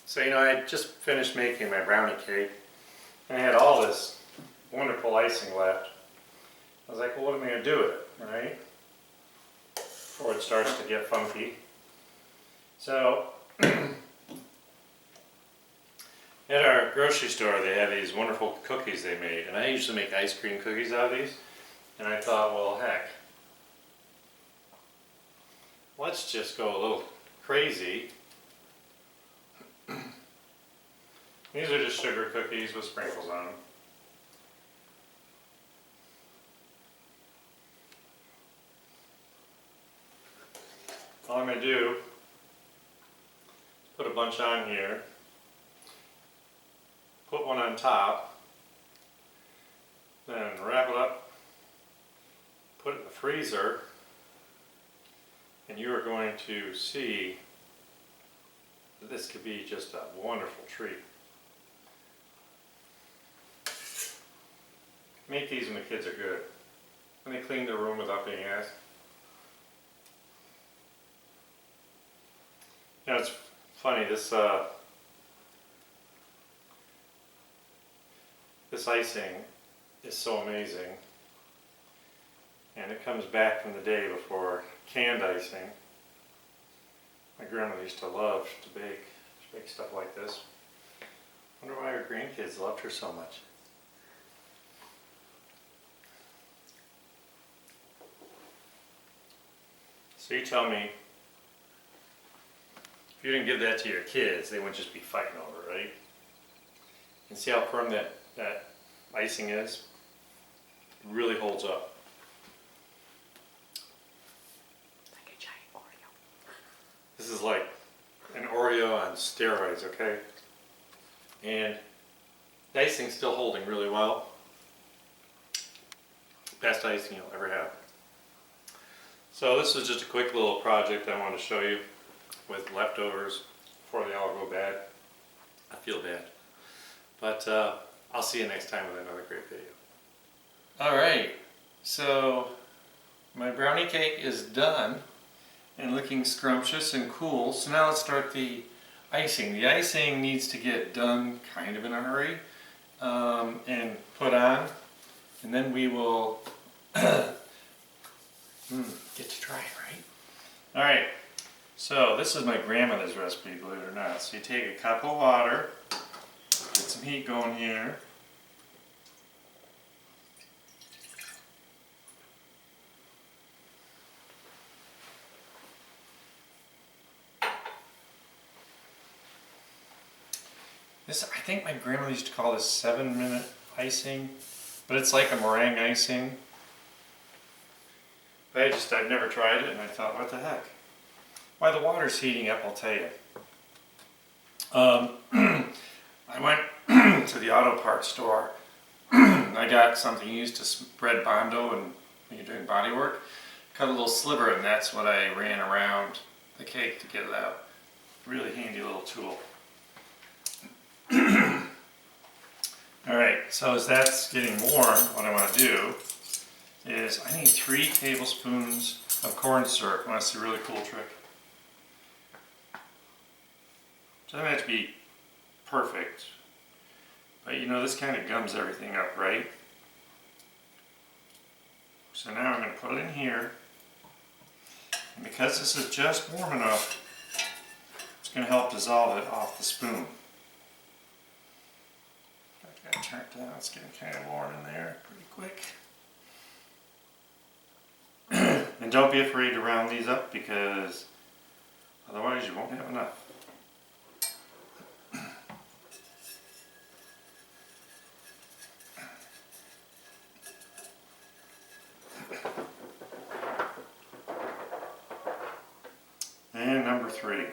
So, I just finished making my brownie cake, and I had all this wonderful icing left. I was like, well, what am I going to do with it, right? Before it starts to get funky. So, at our grocery store, they have these wonderful cookies they made, and I usually make ice cream cookies out of these. And I thought, well, heck, let's just go a little crazy. These are just sugar cookies with sprinkles on them. All I'm going to do is put a bunch on here, put one on top, then wrap it up, put it in the freezer, and you are going to see that this could be just a wonderful treat. Make these when the kids are good. When they clean their room without being asked. It's funny, this icing is so amazing. And it comes back from the day before canned icing. My grandmother used to love to bake. She baked stuff like this. I wonder why her grandkids loved her so much. So you tell me, if you didn't give that to your kids, they wouldn't just be fighting over it, right? And see how firm that icing is? It really holds up. Like a giant Oreo. This is like an Oreo on steroids, okay? And the icing's still holding really well. Best icing you'll ever have. So this is just a quick little project I want to show you with leftovers before they all go bad. I feel bad. But I'll see you next time with another great video. Alright, so my brownie cake is done and looking scrumptious and cool. So now let's start the icing. The icing needs to get done kind of in a hurry and put on, and then we will get to try it, right? Alright, so this is my grandmother's recipe, believe it or not. So you take a cup of water, get some heat going here. This, I think my grandmother used to call this 7-minute icing, but it's like a meringue icing. But I've never tried it, and I thought, what the heck? While the water's heating up, I'll tell you. I went to the auto parts store. I got something used to spread Bondo and when you're doing body work. Cut a little sliver, and that's what I ran around the cake to get it out. Really handy little tool. Alright, so as that's getting warm, what I want to do is I need 3 tablespoons of corn syrup. That's a really cool trick. So it doesn't have to be perfect, but this kind of gums everything up, right? So now I'm going to put it in here, and because this is just warm enough, it's going to help dissolve it off the spoon. I got to turn it down, it's getting kind of warm in there pretty quick. And don't be afraid to round these up, because otherwise you won't have enough. And number 3.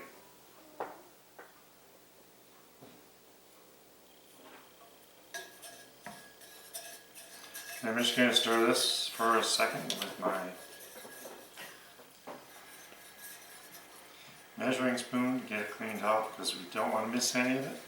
I'm just going to stir this for a second with my measuring spoon to get it cleaned off, because we don't want to miss any of it.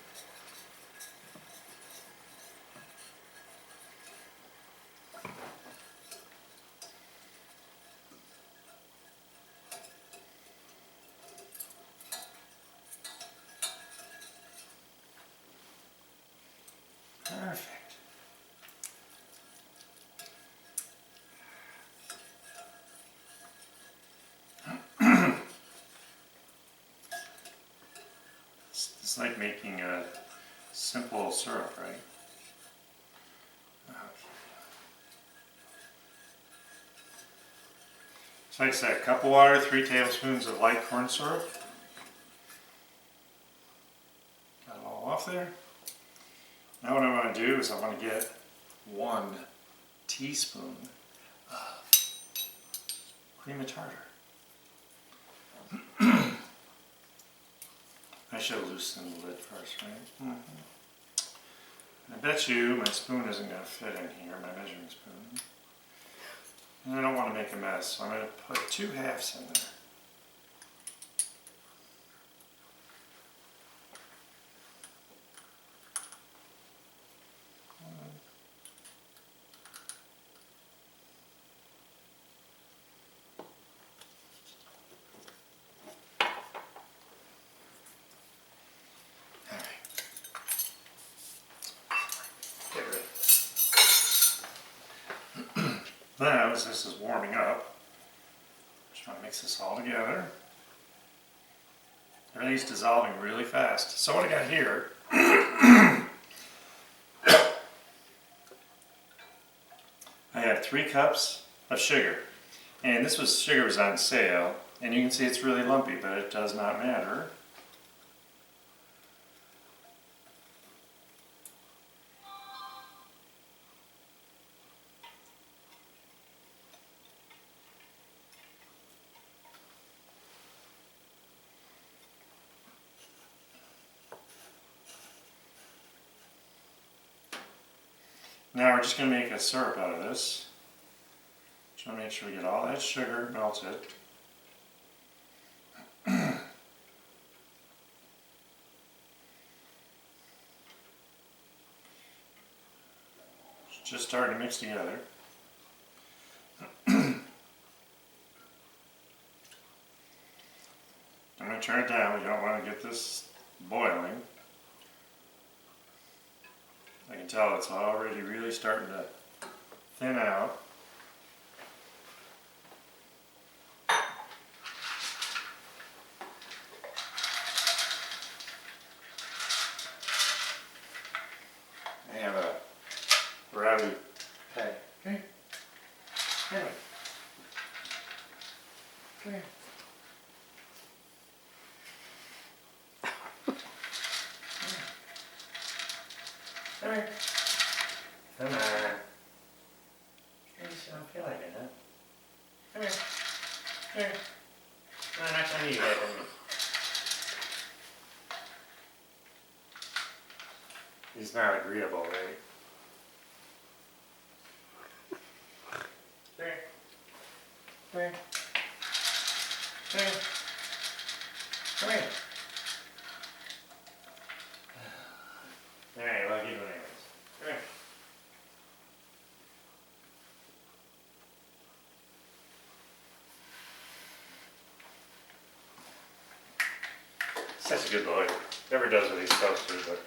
It's like making a simple syrup, right? So like I said, a cup of water, 3 tablespoons of light corn syrup. Got it all off there. Now what I want to do is I want to get 1 teaspoon of cream of tartar. I should have loosened the lid first, right? I bet you my spoon isn't going to fit in here, my measuring spoon. And I don't want to make a mess, so I'm going to put 2 halves in there. Now, as this is warming up, just trying to mix this all together. Everything's dissolving really fast. So what I got here, I have 3 cups of sugar. And this sugar was on sale, and you can see it's really lumpy, but it does not matter. Now we're just going to make a syrup out of this. Just want to make sure we get all that sugar melted. It's just starting to mix together. I'm going to turn it down. We don't want to get this boiling. I can tell it's already really starting to thin out. I have a rowdy peg. Okay. Anyway. Okay. Come here. Come on. You just don't feel like it, huh? Come here. Come here. No, not on you, guys. He's not agreeable, right? Come here. Come here. Come here. Come here. Alright, well, keep doing anyways. Come here. Such a good boy. Never does what he's supposed to, but...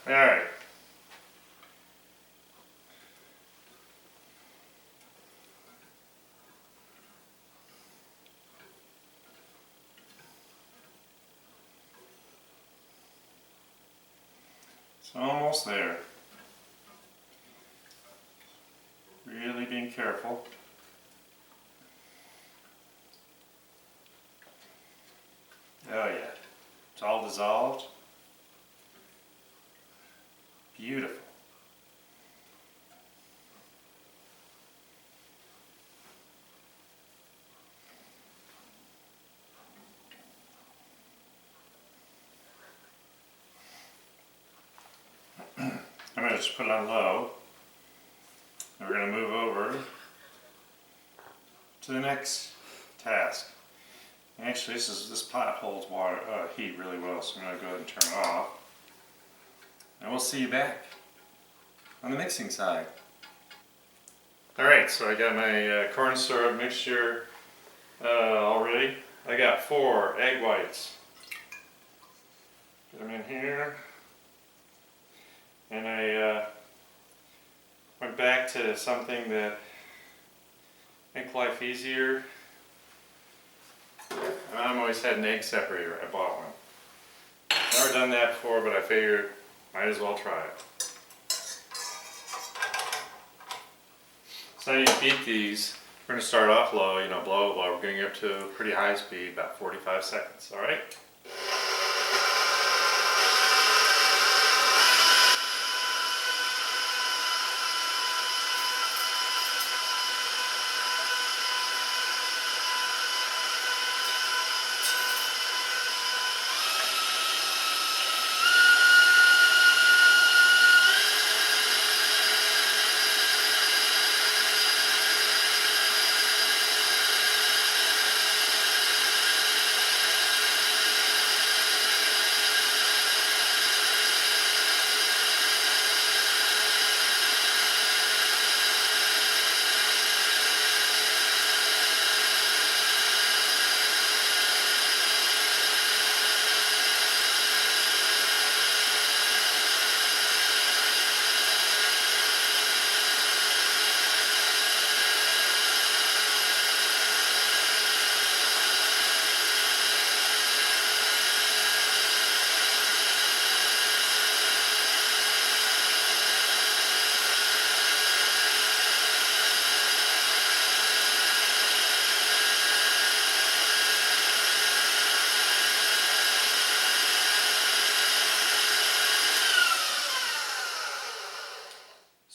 Alright. It's almost there. Really being careful. Oh yeah, it's all dissolved. Beautiful. I'm going to just put it on low. And we're going to move over to the next task. Actually, this pot holds water, heat really well, so I'm going to go ahead and turn it off. And we'll see you back on the mixing side. Alright, so I got my corn syrup mixture all ready. I got 4 egg whites. Get them in here. And I went back to something that make life easier. I've always had an egg separator. I bought one. Never done that before, but I figured might as well try it. So now you beat these. We're going to start off low, blow it while we're getting up to a pretty high speed, about 45 seconds, all right?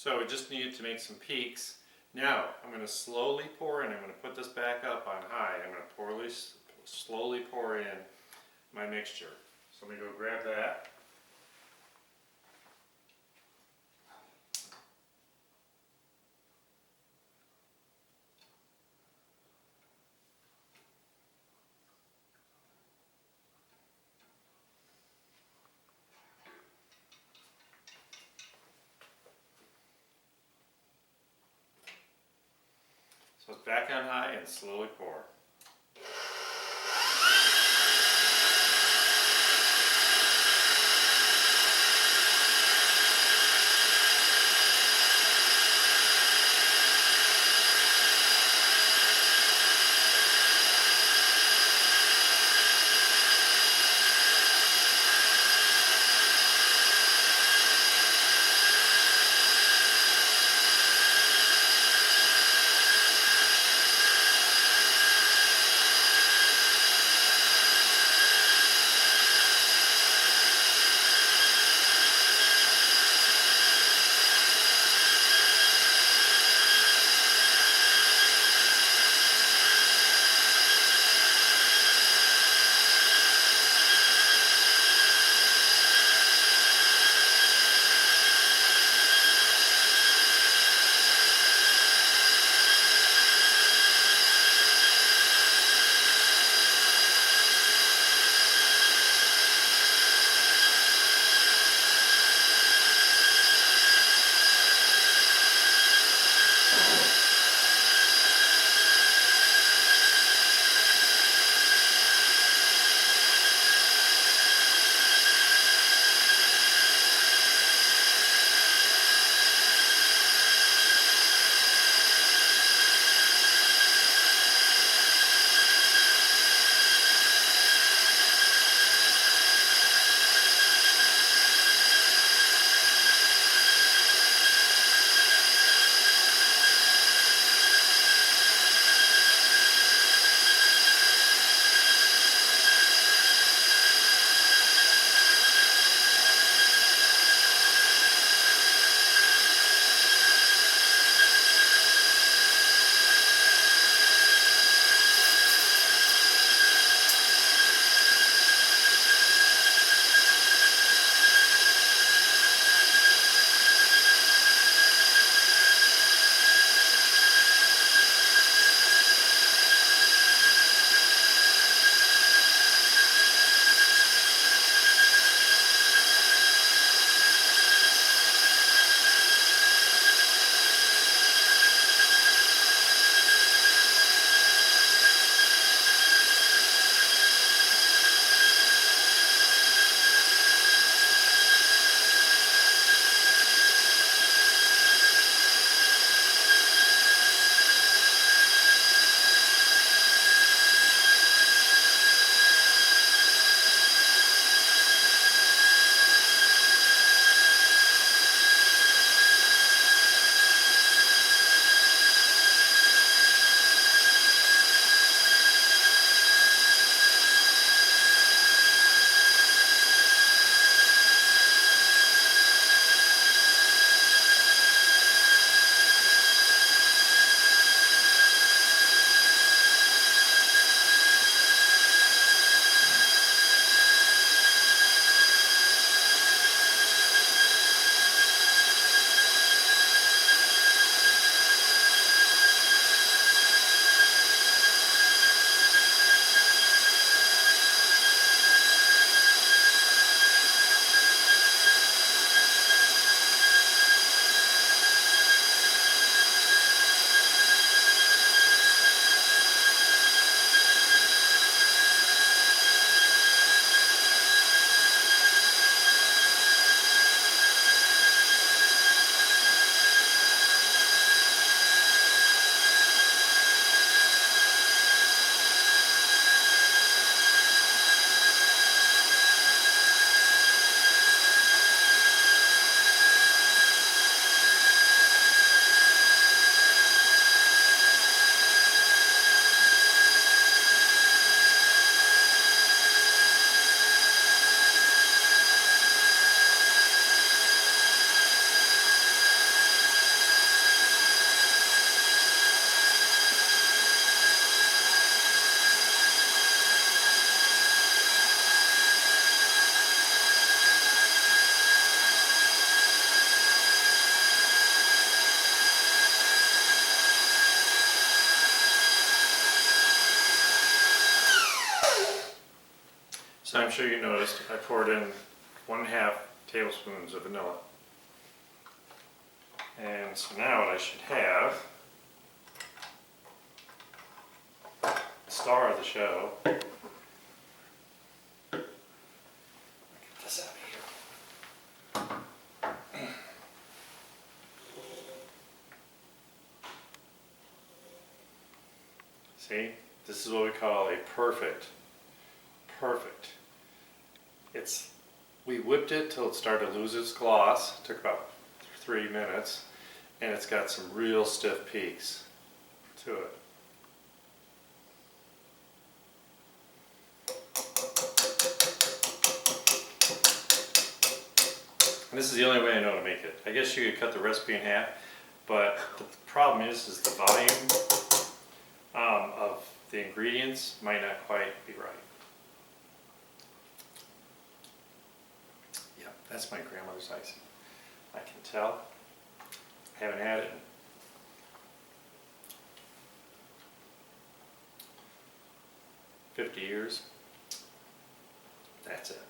So we just need to make some peaks. Now I'm going to slowly pour in. I'm going to put this back up on high. I'm going to slowly pour in my mixture. So let me go grab that. So it's back on high and slowly pour. So I'm sure you noticed I poured in 1/2 tablespoons of vanilla. And so now what I should have, the star of the show. Get this out of here. See, this is what we call a perfect. We whipped it till it started to lose its gloss. It took about 3 minutes, and it's got some real stiff peaks to it. And this is the only way I know to make it. I guess you could cut the recipe in half, but the problem is the volume of the ingredients might not quite be right. Yep, that's my grandmother's icing. I can tell. I haven't had it in 50 years. That's it.